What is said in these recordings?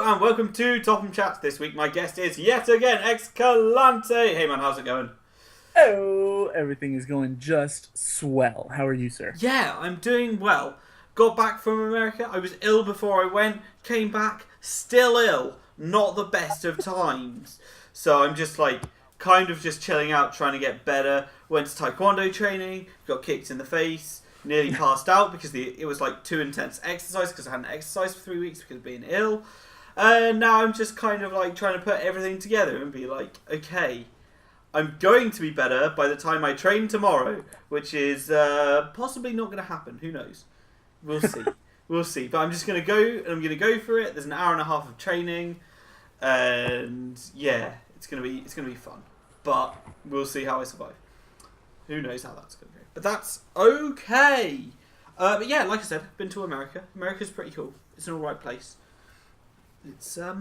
and welcome to Topham Chats. This week my guest is yet again Xcalante. Hey man, how's it going? Oh, everything is going just swell. How are you, sir? Yeah, I'm doing well. Got back from America. I was ill before I went. Came back, still ill. Not the best of times. So I'm just kind of just chilling out, trying to get better. Went to taekwondo training, got kicked in the face, nearly passed out because it was too intense exercise because I hadn't exercised for 3 weeks because of being ill. And now I'm just kind of trying to put everything together and be okay, I'm going to be better by the time I train tomorrow, which is possibly not going to happen. Who knows? We'll see. We'll see. But I'm just going to go, and I'm going to go for it. There's an hour and a half of training, and yeah, it's going to be fun. But we'll see how I survive. Who knows how that's going to go? But that's okay. But yeah, like I said, been to America. America's pretty cool. It's an alright place. It's yeah.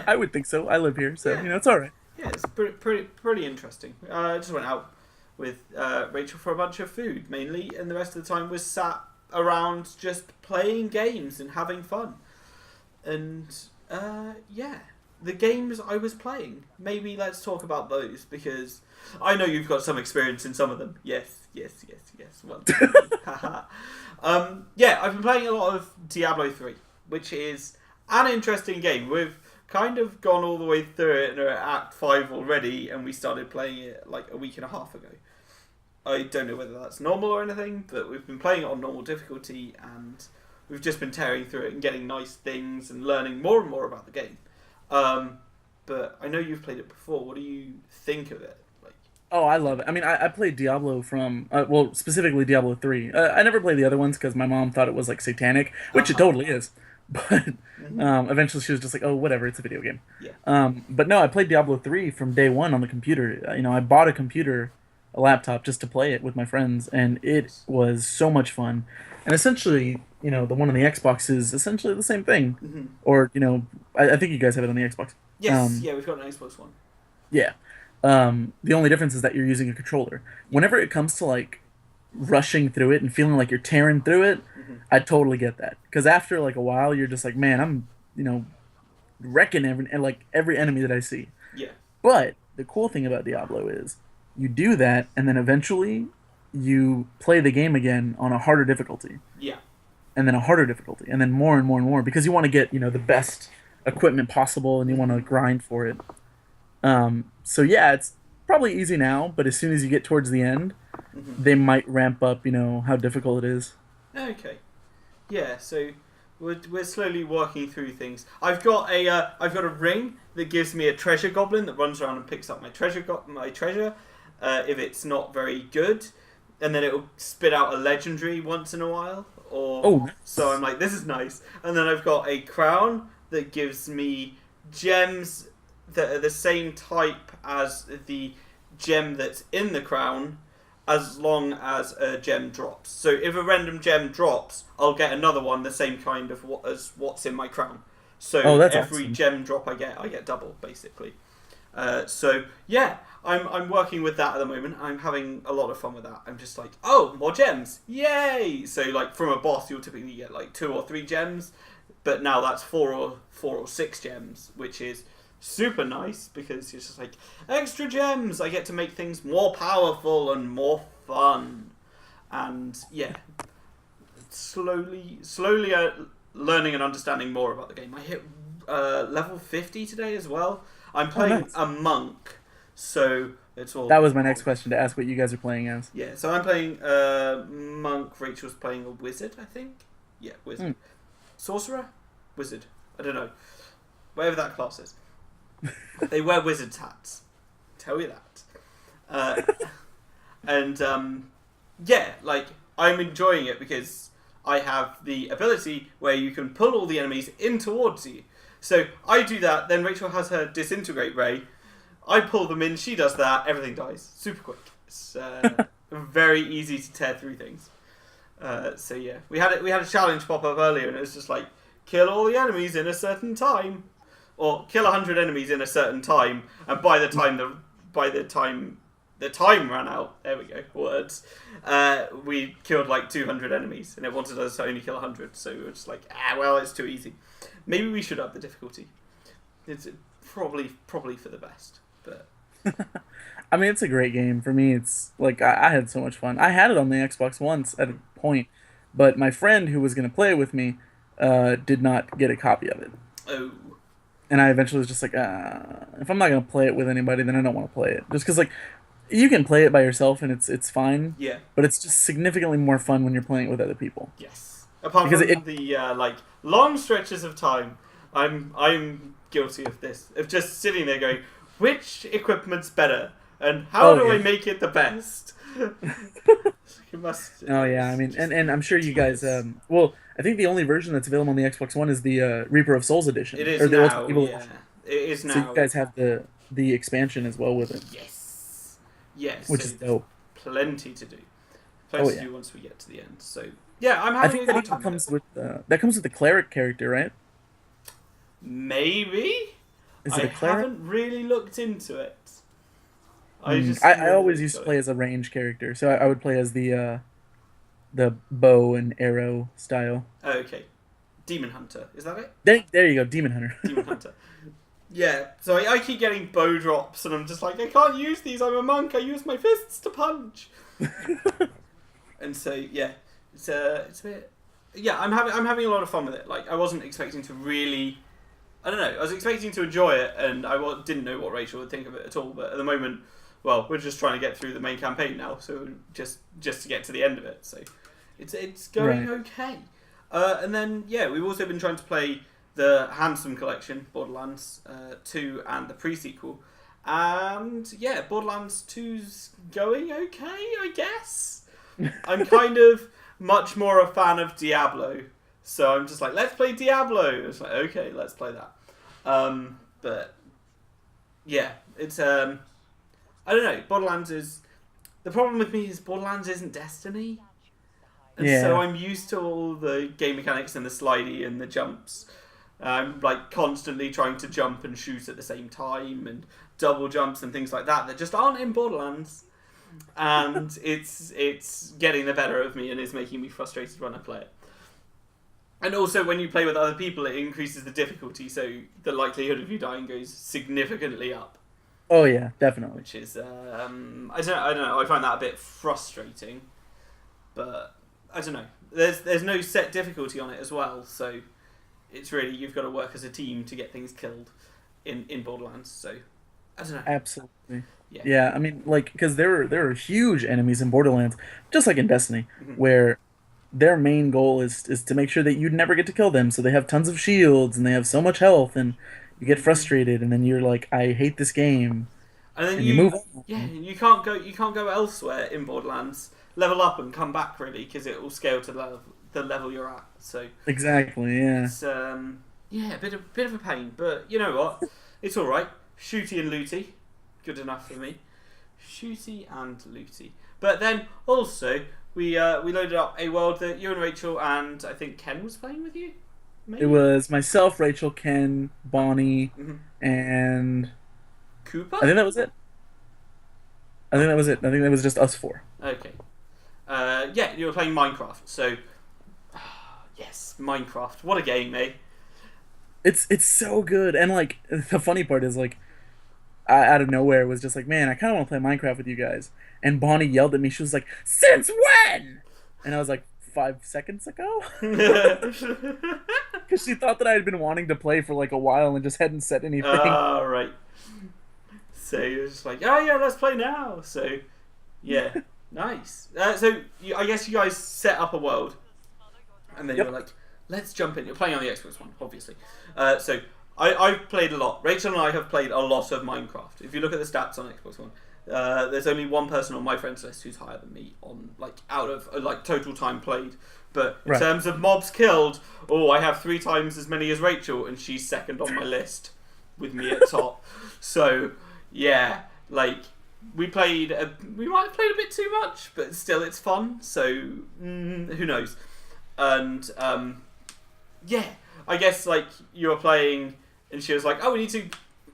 I would think so. I live here, so Yeah. it's all right. Yeah, it's pretty interesting. I just went out with Rachel for a bunch of food, mainly, and the rest of the time was sat around just playing games and having fun. And yeah, the games I was playing. Maybe let's talk about those, because I know you've got some experience in some of them. Yes. Well, yeah, I've been playing a lot of Diablo 3, which is an interesting game. We've kind of gone all the way through it and are at Act 5 already, and we started playing it a week and a half ago. I don't know whether that's normal or anything, but we've been playing it on normal difficulty, and we've just been tearing through it and getting nice things and learning more and more about the game. But I know you've played it before. What do you think of it? Oh, I love it. I mean, I played Diablo from, specifically Diablo 3. I never played the other ones because my mom thought it was satanic, which it totally is. But eventually she was just like, oh, whatever, it's a video game. Yeah. But no, I played Diablo 3 from day one on the computer. I bought a laptop just to play it with my friends, and it was so much fun. And essentially, the one on the Xbox is essentially the same thing. Mm-hmm. Or, I think you guys have it on the Xbox. Yes, yeah, we've got an Xbox One. Yeah. The only difference is that you're using a controller. Whenever it comes to rushing through it and feeling like you're tearing through it, I totally get that. Because after a while, you're just like, man, I'm wrecking every enemy that I see. Yeah. But the cool thing about Diablo is you do that, and then eventually you play the game again on a harder difficulty. Yeah. And then a harder difficulty, and then more and more and more, because you want to get the best equipment possible, and you want to grind for it. So yeah, it's probably easy now, but as soon as you get towards the end, they might ramp up, how difficult it is. Okay. Yeah, so we're slowly working through things. I've got a ring that gives me a treasure goblin that runs around and picks up my treasure if it's not very good, and then it'll spit out a legendary once in a while. So I'm like, this is nice. And then I've got a crown that gives me gems that are the same type as the gem that's in the crown, as long as a gem drops. So if a random gem drops, I'll get another one the same kind of as what's in my crown. So every awesome. Gem drop I get double, basically. So yeah, I'm working with that at the moment. I'm having a lot of fun with that. I'm just like, oh, more gems, yay! So from a boss, you'll typically get 2 or 3 gems, but now that's 4 or 6 gems, which is super nice because it's just extra gems. I get to make things more powerful and more fun, and yeah, slowly learning and understanding more about the game. I hit level 50 today as well. I'm playing a monk, so it's all. That was my next question, to ask what you guys are playing as. Yeah, so I'm playing monk. Rachel's playing a wizard, I think. Yeah, wizard. Sorcerer? Wizard. I don't know. Whatever that class is. They wear wizard's hats. Tell you that. And yeah, I'm enjoying it because I have the ability where you can pull all the enemies in towards you. So I do that, then Rachel has her disintegrate ray. I pull them in, she does that, everything dies. Super quick. It's very easy to tear through things. So yeah, we had a challenge pop up earlier, and it was just kill all the enemies in a certain time. Or kill 100 enemies in a certain time, and by the time the time ran out. There we go, words. We killed like 200 enemies, and it wanted us to only kill 100. So we were just like, well, it's too easy. Maybe we should up the difficulty. It's probably for the best, but. I mean, it's a great game. For me, it's like I had so much fun. I had it on the Xbox once at a point, but my friend who was going to play it with me did not get a copy of it. Oh. And I eventually was just like, if I'm not going to play it with anybody, then I don't want to play it. Just because, like, you can play it by yourself and it's fine. Yeah. But it's just significantly more fun when you're playing it with other people. Yes. Apart Because from the like long stretches of time, I'm guilty of this. Of just sitting there going, which equipment's better? And how do I make it the best? You must. Oh yeah, I mean, and I'm sure you guys. Well, I think the only version that's available on the Xbox One is the Reaper of Souls edition. It is or the now. Ultimate Evil Yeah, edition. it is now. So you guys have the expansion as well with it. Yes. Yes. Which so is dope. Plenty to do. Plenty to do once we get to the end. So yeah, I'm I having think a that good time. comes with the cleric character, right? Maybe. Is it I a cleric? haven't really looked into it. I always used to play as a range character, so I would play as the bow and arrow style. Oh, okay. Demon Hunter, is that it? There you go, Demon Hunter. Demon Hunter. Yeah, so I keep getting bow drops, and I'm just like, I can't use these. I'm a monk. I use my fists to punch. And so yeah, it's a bit. Yeah, I'm having a lot of fun with it. Like I wasn't expecting to really. I don't know. I was expecting to enjoy it, and didn't know what Rachel would think of it at all. But at the moment, well, we're just trying to get through the main campaign now, so just to get to the end of it. So it's going okay. And then yeah, we've also been trying to play the Handsome Collection, Borderlands 2, and the pre-sequel. And yeah, Borderlands 2's going okay, I guess. I'm kind of much more a fan of Diablo. So I'm just like, let's play Diablo. It's like, okay, let's play that. But yeah, it's I don't know. Borderlands is the problem with me is Borderlands isn't Destiny, and so I'm used to all the game mechanics and the slidey and the jumps. I'm like constantly trying to jump and shoot at the same time and double jumps and things like that just aren't in Borderlands. And it's getting the better of me and is making me frustrated when I play it. And also, when you play with other people, it increases the difficulty, so the likelihood of you dying goes significantly up. Oh yeah, definitely. Which is, I don't know. I find that a bit frustrating, but I don't know. There's no set difficulty on it as well, so it's really you've got to work as a team to get things killed in Borderlands. So I don't know. Absolutely. Yeah. I mean, like, because there are huge enemies in Borderlands, just like in Destiny, where their main goal is to make sure that you never get to kill them. So they have tons of shields and they have so much health, and you get frustrated, and then you're like, I hate this game. And then you move on. Yeah, you can't go elsewhere in Borderlands. Level up and come back really, because it will scale to the level you're at. So exactly, yeah. It's a bit of a pain, but you know what? It's all right. Shooty and looty, good enough for me. Shooty and looty. But then also we loaded up a world that you and Rachel and I think Ken was playing with you. Maybe? It was myself, Rachel, Ken, Bonnie, and Cooper. I think that was it. I think that was just us four. Okay. Yeah, you were playing Minecraft. So, yes, Minecraft. What a game, eh? It's so good, and like the funny part is like, I, out of nowhere was just like, man, I kind of want to play Minecraft with you guys. And Bonnie yelled at me. She was like, "Since when?" And I was like, 5 seconds ago. Because she thought that I had been wanting to play for like a while and just hadn't said anything. Oh, right. So you're just like, oh yeah, let's play now. So, yeah, nice. I guess you guys set up a world, and then you're like, let's jump in. You're playing on the Xbox One, obviously. So I've played a lot. Rachel and I have played a lot of Minecraft. If you look at the stats on Xbox One, there's only one person on my friends list who's higher than me on out of total time played. But in terms of mobs killed, I have 3 times as many as Rachel, and she's second on my list with me at top. So yeah, we might have played a bit too much, but still it's fun. So who knows? And yeah, I guess you were playing, and she was like, "Oh, we need to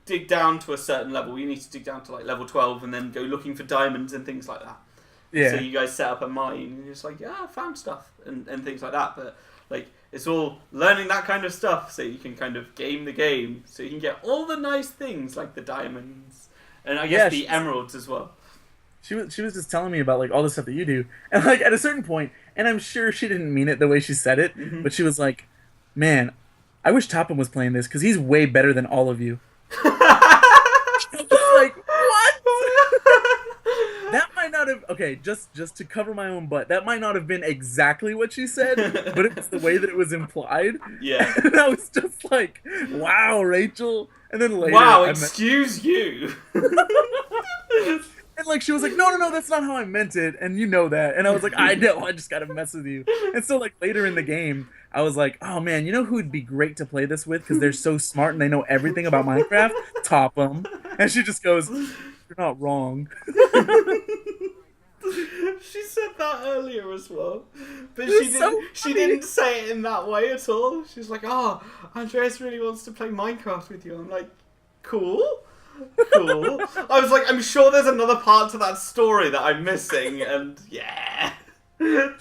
dig down to a certain level. You need to dig down to like level 12 and then go looking for diamonds and things like that. Yeah. So you guys set up a mine and you're just like, yeah, I found stuff and things like that. But like it's all learning that kind of stuff so you can kind of game the game. So you can get all the nice things like the diamonds and I guess the emeralds as well. She was just telling me about like all the stuff that you do, and like at a certain point, and I'm sure she didn't mean it the way she said it, but she was like, "Man, I wish Topham was playing this because he's way better than all of you." I was like, what? That might not have just to cover my own butt. That might not have been exactly what she said, but it was the way that it was implied. Yeah. And I was just like, "Wow, Rachel." And then later, wow, excuse you. And like she was like, no, that's not how I meant it, and you know that. And I was like, I know, I just gotta mess with you. And so like later in the game, I was like, oh man, you know who'd be great to play this with because they're so smart and they know everything about Minecraft? Topham. And she just goes, you're not wrong. She said that earlier as well, but she didn't say it in that way at all. She's like, oh, Andreas really wants to play Minecraft with you. I'm like, cool. I was like, I'm sure there's another part to that story that I'm missing, and yeah. It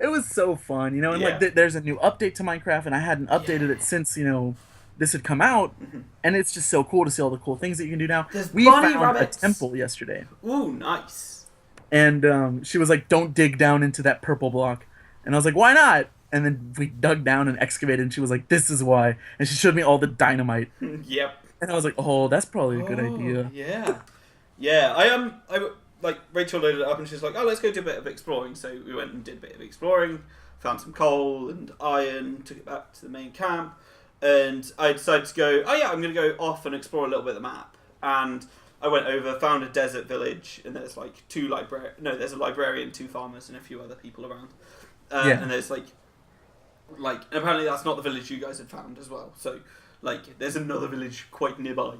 was so fun, you know, and like there's a new update to Minecraft, and I hadn't updated it since, you know, this had come out, and it's just so cool to see all the cool things that you can do now. We found a temple yesterday. Ooh, nice. And she was like, don't dig down into that purple block. And I was like, why not? And then we dug down and excavated, and she was like, this is why. And she showed me all the dynamite. Yep. And I was like, oh, that's probably a good idea. Yeah. Yeah, I like, Rachel loaded it up, and she's like, oh, let's go do a bit of exploring. So we went and did a bit of exploring, found some coal and iron, took it back to the main camp, and I decided to go, oh yeah, I'm going to go off and explore a little bit of the map. And I went over, found a desert village, and there's like there's a librarian, 2 farmers, and a few other people around. And there's like, and apparently that's not the village you guys had found as well. So, like, there's another village quite nearby.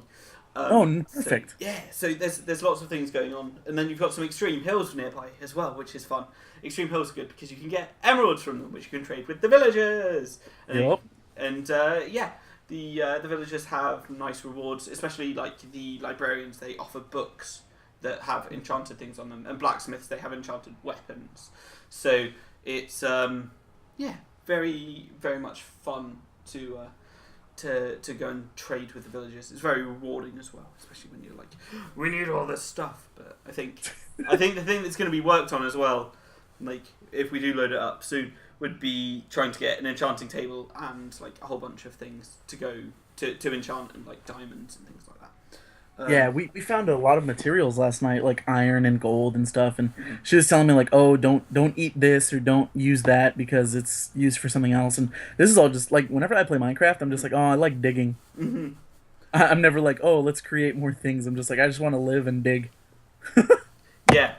Perfect. So, yeah, so there's lots of things going on. And then you've got some extreme hills nearby as well, which is fun. Extreme hills are good because you can get emeralds from them, which you can trade with the villagers. Yep. The villagers have nice rewards, especially, like, the librarians. They offer books that have enchanted things on them. And blacksmiths, they have enchanted weapons. So, it's, very, very much fun to go and trade with the villagers. It's very rewarding as well, especially when you're like, we need all this stuff. But I think the thing that's going to be worked on as well, like if we do load it up soon, would be trying to get an enchanting table and like a whole bunch of things to go to enchant, and like diamonds and things like that. We found a lot of materials last night, like iron and gold and stuff, and she was telling me like, oh, don't eat this or don't use that because it's used for something else. And this is all just like, whenever I play Minecraft, I'm just like, oh, I like digging. Mm-hmm. I'm never like, oh, let's create more things. I'm just like, I just want to live and dig. Yeah.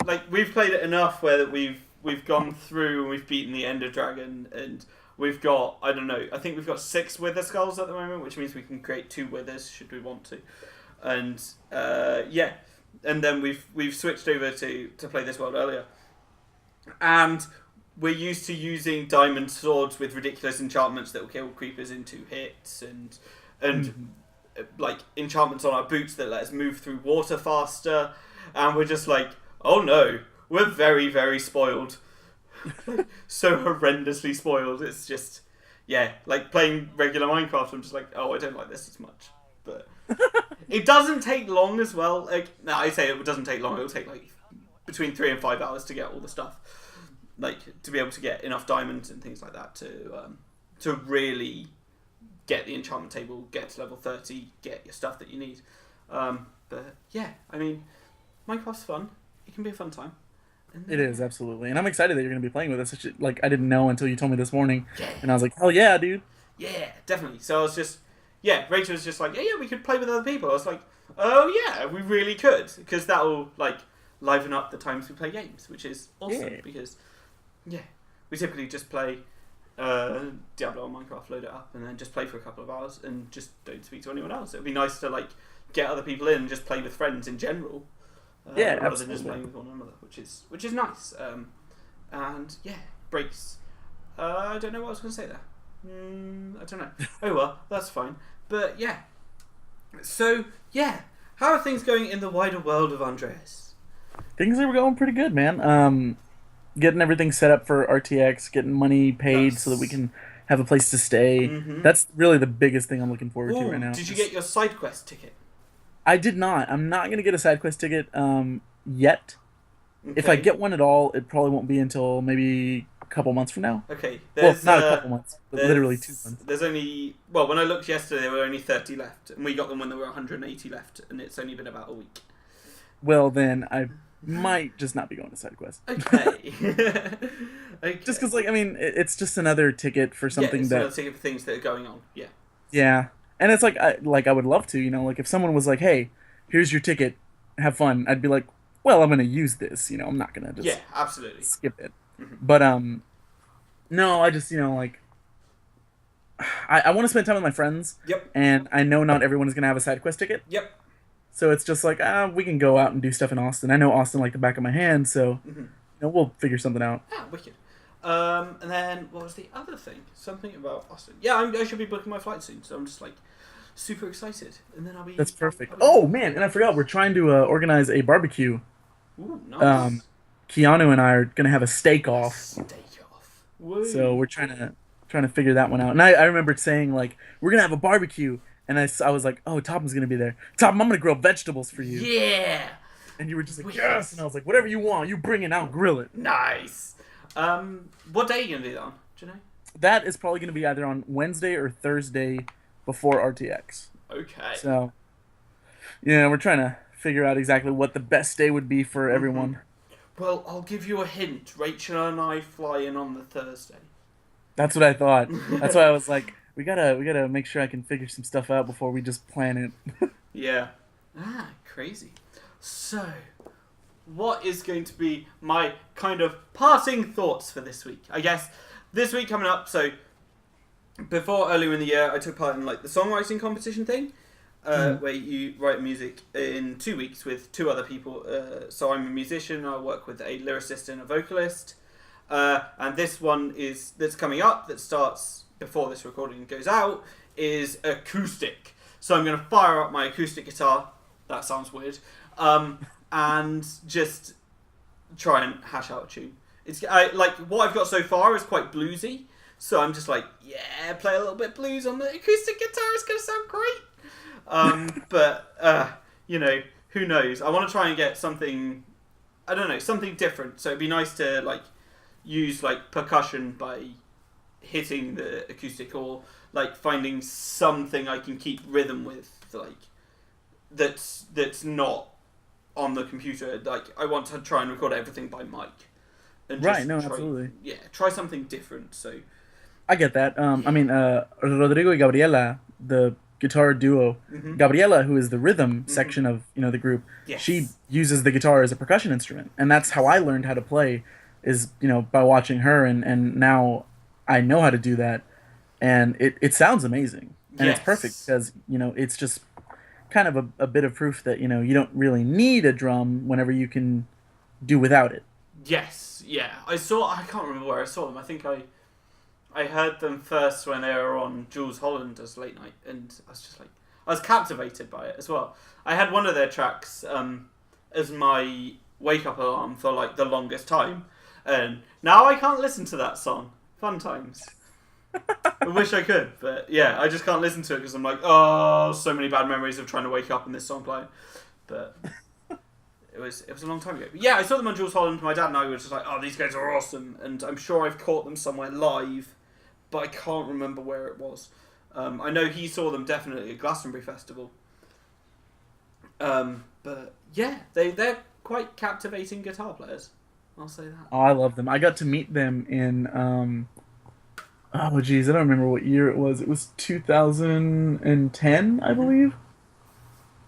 Like we've played it enough where that we've gone through and we've beaten the Ender Dragon, and we've got, I don't know, I think we've got 6 wither skulls at the moment, which means we can create 2 withers should we want to. And and then we've switched over to play this world earlier. And we're used to using diamond swords with ridiculous enchantments that will kill creepers in 2 hits, and like enchantments on our boots that let us move through water faster. And we're just like, oh no, we're very, very spoiled. So horrendously spoiled. It's just, like playing regular Minecraft, I'm just like, oh, I don't like this as much. But it doesn't take long as well. Like, no, I say it doesn't take long. It'll take like between 3 and 5 hours to get all the stuff, like to be able to get enough diamonds and things like that to really get the enchantment table, get to level 30, get your stuff that you need. But yeah, I mean, Minecraft's fun. It can be a fun time. It is, absolutely. And I'm excited that you're going to be playing with us. Like, I didn't know until you told me this morning. Yeah. And I was like, hell yeah, dude. Yeah, definitely. So I was just, Rachel was just like, yeah, we could play with other people. I was like, oh yeah, we really could. Because that will, like, liven up the times we play games, which is awesome. Yeah. Because, we typically just play Diablo or Minecraft, load it up, and then just play for a couple of hours and just don't speak to anyone else. It would be nice to, like, get other people in and just play with friends in general. Rather absolutely. than just playing with one another, which is nice. And breaks. I don't know what I was going to say there. I don't know. Oh well, that's fine. But yeah. So yeah, how are things going in the wider world of Andreas? Things were going pretty good, man. Getting everything set up for RTX, getting money paid so that we Nice. can have a place to stay. Mm-hmm. That's really the biggest thing I'm looking forward to right Ooh, now. did you get your side quest ticket? I did not. I'm not gonna get a side quest ticket yet. If I Okay. get one at all, it probably won't be until maybe a couple months from now. Okay. Well, not a couple months, but literally 2 months. There's only, well, when I looked yesterday, there were only 30 left, and we got them when there were 180 left, and it's only been about a week. Well, then I might just not be going to side quest. Okay. Okay. Just because, like, I mean, it's just another ticket for Yeah, something it's that, another ticket for things that are going on. Yeah. yeah. And it's like I would love to, like if someone was like, "Hey, here's your ticket, have fun," I'd be like, "Well, I'm gonna use this," I'm not gonna Yeah, just absolutely. skip it. Mhm. But no, I just like I want to spend time with my friends, Yep. and I know not everyone is gonna have a side quest ticket, Yep. so it's just like we can go out and do stuff in Austin. I know Austin like the back of my hand, so hmm we'll figure something out. Ah, wicked. And then what was the other thing? Something about Austin. Yeah, I should be booking my flight soon, so I'm just like super excited, and then I'll be. That's perfect. I'll be- Oh man, and I forgot we're trying to organize a barbecue. Ooh, nice. Keanu and I are gonna have a steak off, Steak off. Woo. so we're trying to figure that one out. And I remembered saying like we're gonna have a barbecue, and I was like, oh, Topham's gonna be there. Topham, I'm gonna grill vegetables for you. Yeah. And you were just like, Wicked. yes, and I was like, whatever you want, you bring it, I'll grill it. Nice. What day are you gonna do that on? Do you know? That is probably gonna be either on Wednesday or Thursday before RTX. Okay. So yeah, we're trying to figure out exactly what the best day would be for everyone. Well, I'll give you a hint. Rachel and I fly in on the Thursday. That's what I thought. That's why I was like, we gotta make sure I can figure some stuff out before we just plan it. Yeah. Ah, crazy. So, what is going to be my kind of parting thoughts for this week? I guess this week coming up. So, before earlier in the year, I took part in like the songwriting competition thing, where you write music in 2 weeks with two other people. So I'm a musician. I work with a lyricist and a vocalist. And this one that's coming up that starts before this recording goes out is acoustic. So I'm going to fire up my acoustic guitar. That sounds weird. And just try and hash out a tune. Like what I've got so far is quite bluesy. So I'm just like, yeah, play a little bit blues on the acoustic guitar. It's going to sound great. But who knows? I want to try and get something, I don't know, something different. So it'd be nice to like use like percussion by hitting the acoustic, or like finding something I can keep rhythm with, like that's not on the computer. Like I want to try and record everything by mic. And Right, no, try, absolutely. Yeah, try something different. So I get that. I mean, Rodrigo and Gabriela, the guitar duo, mhm. Gabriela, who is the rhythm section of the group, Yes. she uses the guitar as a percussion instrument, and that's how I learned how to play, is by watching her, and now I know how to do that, and it sounds amazing, and it's perfect Yes. because it's just kind of a bit of proof that you don't really need a drum whenever you can do without it. Yes, yeah. I can't remember where I saw them. I think I heard them first when they were on Jules Hollander's Late Night, and I was just like, I was captivated by it as well. I had one of their tracks as my wake up alarm for like the longest time, and now I can't listen to that song. Fun times. I wish I could, but yeah, I just can't listen to it because I'm like, oh, so many bad memories of trying to wake up and this song playing. But it was a long time ago. But yeah, I saw them on Jules Holland. My dad and I were just like, oh, these guys are awesome, and I'm sure I've caught them somewhere live, but I can't remember where it was. I know he saw them definitely at Glastonbury Festival. But yeah, they're quite captivating guitar players. I'll say that. Oh, I love them. I got to meet them in oh geez, I don't remember what year it was. It was 2010, I believe.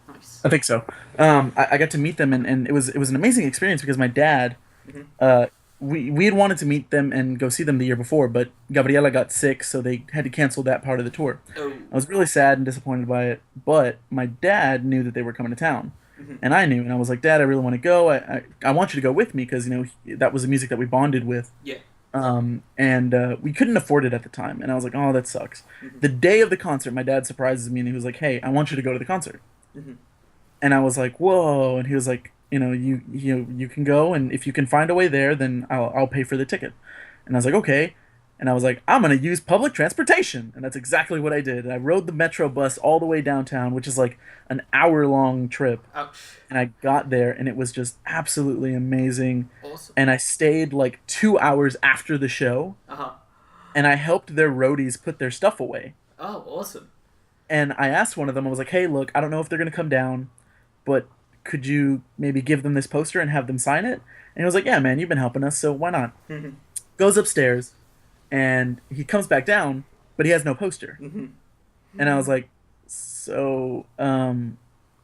Nice. I think so. I got to meet them, and it was an amazing experience because my dad, Mhm. we had wanted to meet them and go see them the year before, but Gabriela got sick, so they had to cancel that part of the tour. Oh. I was really sad and disappointed by it, but my dad knew that they were coming to town, Mhm. and I knew, and I was like, Dad, I really want to go. I want you to go with me because that was the music that we bonded with. Yeah. And we couldn't afford it at the time. And I was like, oh, that sucks. The day of the concert, my dad surprises me and he was like, hey, I want you to go to the concert. Mm-hmm. And I was like, whoa. And he was like, you can go, and if you can find a way there, then I'll pay for the ticket. And I was like, okay. And I was like, I'm gonna use public transportation, and that's exactly what I did. I rode the metro bus all the way downtown, which is like an hour-long trip, Ouch. and I got there, and it was just absolutely amazing. Awesome. And I stayed like 2 hours after the show, Uh-huh. and I helped their roadies put their stuff away. Oh, awesome. And I asked one of them, I was like, hey, look, I don't know if they're gonna come down, but could you maybe give them this poster and have them sign it? And he was like, yeah, man, you've been helping us, so why not? Mm-hmm. Goes upstairs, and he comes back down, but he has no poster. Mm-hmm. And I was like, so,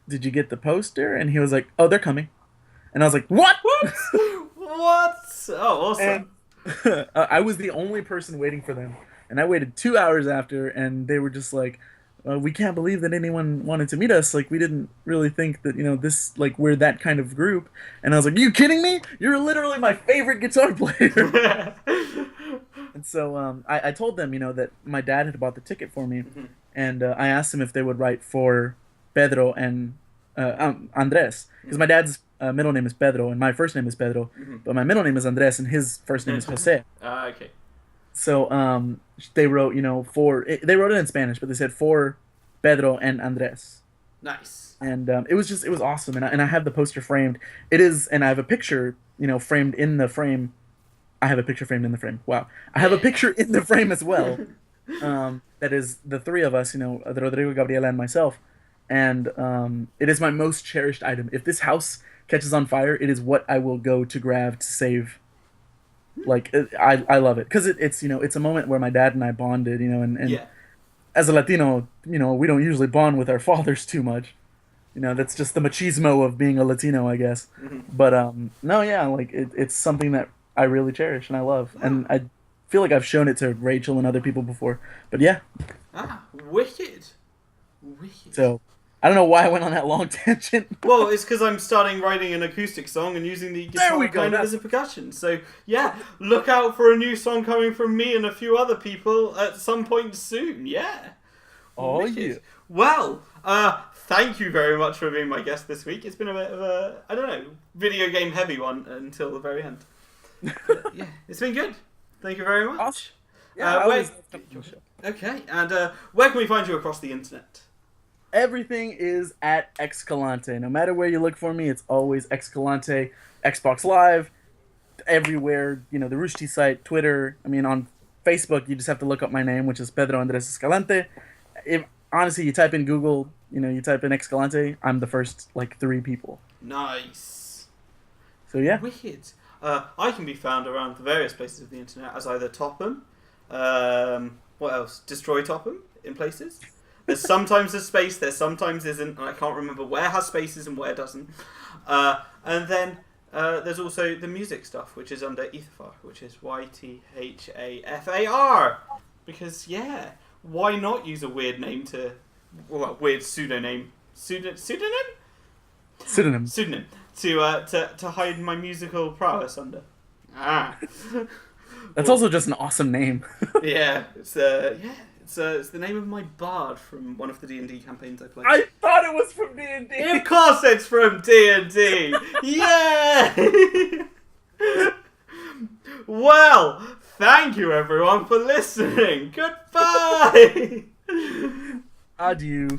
did you get the poster? And he was like, oh, they're coming. And I was like, what? What? What? Oh, awesome. And I was the only person waiting for them. And I waited 2 hours after, and they were just like, we can't believe that anyone wanted to meet us. Like, we didn't really think that, this, like, we're that kind of group. And I was like, are you kidding me? You're literally my favorite guitar player. And so I told them, that my dad had bought the ticket for me. Mm-hmm. And I asked them if they would write for Pedro and Andres. Because my dad's middle name is Pedro, and my first name is Pedro. Mm-hmm. But my middle name is Andres, and his first name is Jose. Okay. So they wrote, they wrote it in Spanish, but they said for Pedro and Andres. Nice. And it was awesome. And I have the poster framed. It is, and I have a picture, framed in the frame. I have a picture framed in the frame. Wow. I have a picture in the frame as well. That is the three of us, Rodrigo, Gabriela, and myself. And it is my most cherished item. If this house catches on fire, it is what I will go to grab to save. Like, I love it. Because it's a moment where my dad and I bonded, and Yeah. as a Latino, we don't usually bond with our fathers too much. That's just the machismo of being a Latino, I guess. Mm-hmm. But no, yeah, like it's something that I really cherish and I love, and I feel like I've shown it to Rachel and other people before. But yeah, Wicked. Wicked. so I don't know why I went on that long tangent. Well, it's because I'm starting writing an acoustic song and using the guitar we go, kind of as a percussion. So, yeah, look out for a new song coming from me and a few other people at some point soon. Yeah. Oh, Wicked. yeah. Well, thank you very much for being my guest this week. It's been a bit of a, I don't know, video game heavy one until the very end. But, yeah, it's been good. Thank you very much. Awesome. Yeah, Okay, and where can we find you across the internet? Everything is at Xcalante. No matter where you look for me, it's always Xcalante. Xbox Live, everywhere. The Rushdie site, Twitter. I mean, on Facebook, you just have to look up my name, which is Pedro Andres Xcalante. If honestly, you type in Google, you type in Xcalante, I'm the first like 3 people. Nice. So yeah. Wicked. I can be found around the various places of the internet as either Topham, what else? Destroy Topham in places. There's sometimes a space, there sometimes isn't, and I can't remember where has spaces and where doesn't. And then there's also the music stuff, which is under Ethafar, which is YTHAFAR. Because, yeah, why not use a weird name weird pseudonym? Pseudonym? Pseudonym. Pseudonym. To hide my musical prowess under. That's also just an awesome name. Yeah, it's the name of my bard from one of the D&D campaigns I played. I thought it was from D&D. Of course it's from D&D. Yeah. Well, thank you everyone for listening. Goodbye. Adieu.